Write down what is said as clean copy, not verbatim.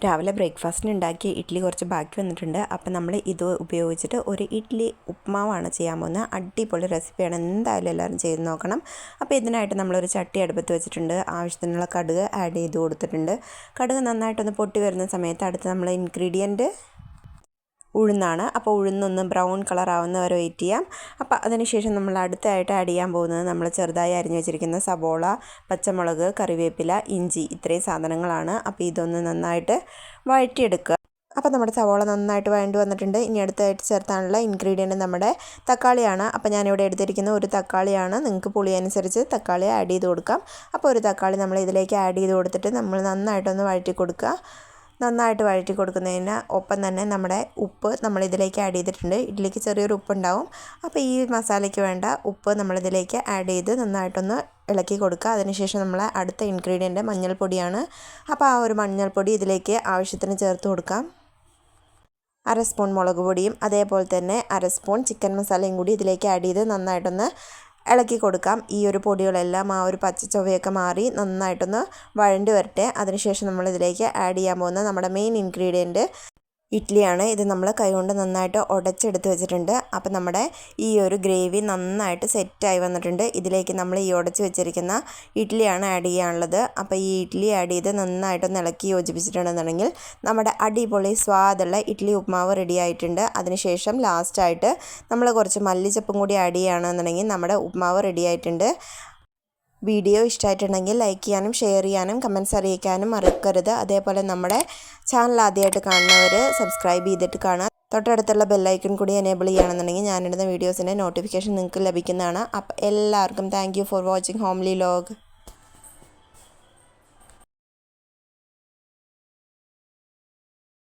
രാവിലെ ബ്രേക്ക്ഫാസ്റ്റിന് ഉണ്ടാക്കിയ ഇഡ്ഡലി കുറച്ച് ബാക്കി വന്നിട്ടുണ്ട്. അപ്പം നമ്മൾ ഇത് ഉപയോഗിച്ചിട്ട് ഒരു ഇഡ്ഡലി ഉപ്മാവാണ് ചെയ്യാൻ പോകുന്നത്. അടിപൊളി റെസിപ്പിയാണ്, എന്തായാലും എല്ലാവരും ചെയ്ത് നോക്കണം. അപ്പോൾ ഇതിനായിട്ട് നമ്മളൊരു ചട്ടി അടുപ്പത്ത് വെച്ചിട്ടുണ്ട്. ആവശ്യത്തിനുള്ള കടുക് ആഡ് ചെയ്ത് കൊടുത്തിട്ടുണ്ട്. കടുക് നന്നായിട്ടൊന്ന് പൊട്ടി വരുന്ന സമയത്ത് അടുത്ത് നമ്മൾ ഇൻഗ്രീഡിയൻറ്റ് ഉഴുന്നാണ്. അപ്പോൾ ഉഴുന്നൊന്ന് ബ്രൗൺ കളർ ആവുന്ന വരെ വെയിറ്റ് ചെയ്യാം. അപ്പോൾ അതിനുശേഷം നമ്മൾ അടുത്തായിട്ട് ആഡ് ചെയ്യാൻ പോകുന്നത് നമ്മൾ ചെറുതായി അരിഞ്ഞു വെച്ചിരിക്കുന്ന സബോള, പച്ചമുളക്, കറിവേപ്പില, ഇഞ്ചി, ഇത്രയും സാധനങ്ങളാണ്. അപ്പോൾ ഇതൊന്ന് നന്നായിട്ട് വഴറ്റിയെടുക്കുക. അപ്പോൾ നമ്മുടെ സവോള നന്നായിട്ട് വഴണ്ടി വന്നിട്ടുണ്ട്. ഇനി അടുത്തായിട്ട് ചേർത്താനുള്ള ഇൻഗ്രീഡിയൻറ്റ് നമ്മുടെ തക്കാളിയാണ്. അപ്പോൾ ഞാനിവിടെ എടുത്തിരിക്കുന്ന ഒരു തക്കാളിയാണ്. നിങ്ങൾക്ക് പുളി അനുസരിച്ച് തക്കാളി ആഡ് ചെയ്ത് കൊടുക്കാം. അപ്പോൾ ഒരു തക്കാളി നമ്മൾ ഇതിലേക്ക് ആഡ് ചെയ്ത് കൊടുത്തിട്ട് നമ്മൾ നന്നായിട്ടൊന്ന് വഴറ്റി കൊടുക്കുക. നന്നായിട്ട് വഴറ്റി കൊടുക്കുന്നതിന് ഒപ്പം തന്നെ നമ്മുടെ ഉപ്പ് നമ്മളിതിലേക്ക് ആഡ് ചെയ്തിട്ടുണ്ട്. ഇതിലേക്ക് ചെറിയൊരു ഉപ്പുണ്ടാവും. അപ്പോൾ ഈ മസാലയ്ക്ക് വേണ്ട ഉപ്പ് നമ്മളിതിലേക്ക് ആഡ് ചെയ്ത് നന്നായിട്ടൊന്ന് ഇളക്കി കൊടുക്കുക. അതിനുശേഷം നമ്മൾ അടുത്ത ഇൻഗ്രീഡിയൻറ്റ് മഞ്ഞൾപ്പൊടിയാണ്. അപ്പോൾ ആ ഒരു മഞ്ഞൾപ്പൊടി ഇതിലേക്ക് ആവശ്യത്തിന് ചേർത്ത് കൊടുക്കാം. 1/2 സ്പൂൺ മുളക് പൊടിയും അതേപോലെ തന്നെ 1/2 സ്പൂൺ ചിക്കൻ മസാലയും കൂടി ഇതിലേക്ക് ആഡ് ചെയ്ത് നന്നായിട്ടൊന്ന് ഇളക്കി കൊടുക്കാം. ഈ ഒരു പൊടികളെല്ലാം ആ ഒരു പച്ച ചൊവയൊക്കെ മാറി നന്നായിട്ടൊന്ന് വഴണ്ടി വരട്ടെ. അതിനുശേഷം നമ്മളിതിലേക്ക് ആഡ് ചെയ്യാൻ പോകുന്ന നമ്മുടെ മെയിൻ ഇൻഗ്രീഡിയൻറ്റ് ഇഡ്ഡലിയാണ്. ഇത് നമ്മൾ കൈകൊണ്ട് നന്നായിട്ട് ഉടച്ചെടുത്ത് വെച്ചിട്ടുണ്ട്. അപ്പോൾ നമ്മുടെ ഈ ഒരു ഗ്രേവി നന്നായിട്ട് സെറ്റായി വന്നിട്ടുണ്ട്. ഇതിലേക്ക് നമ്മൾ ഈ ഉടച്ച് വെച്ചിരിക്കുന്ന ഇഡ്ഡലിയാണ് ആഡ് ചെയ്യാനുള്ളത്. അപ്പോൾ ഈ ഇഡ്ഡലി ആഡ് ചെയ്ത് നന്നായിട്ടൊന്ന് ഇളക്കി യോജിപ്പിച്ചിട്ടുണ്ടെന്നുണ്ടെങ്കിൽ നമ്മുടെ അടിപൊളി സ്വാദുള്ള ഇഡ്ഡലി ഉപ്മാവ് റെഡി ആയിട്ടുണ്ട്. അതിനുശേഷം ലാസ്റ്റായിട്ട് നമ്മൾ കുറച്ച് മല്ലിച്ചപ്പും കൂടി ആഡ് ചെയ്യുകയാണെന്നുണ്ടെങ്കിൽ നമ്മുടെ ഉപ്മാവ് റെഡി ആയിട്ടുണ്ട്. വീഡിയോ ഇഷ്ടമായിട്ടുണ്ടെങ്കിൽ ലൈക്ക് ചെയ്യാനും ഷെയർ ചെയ്യാനും കമൻറ്റ്സ് അറിയിക്കാനും മറക്കരുത്. അതേപോലെ നമ്മുടെ ചാനൽ ആദ്യമായിട്ട് കാണുന്നവർ സബ്സ്ക്രൈബ് ചെയ്തിട്ട് കാണുക. തൊട്ടടുത്തുള്ള ബെല്ലൈക്കൺ കൂടി എനേബിൾ ചെയ്യുകയാണെന്നുണ്ടെങ്കിൽ ഞാനിടുന്ന വീഡിയോസിൻ്റെ നോട്ടിഫിക്കേഷൻ നിങ്ങൾക്ക് ലഭിക്കുന്നതാണ്. അപ്പോൾ എല്ലാവർക്കും thank you for watching homely vlog.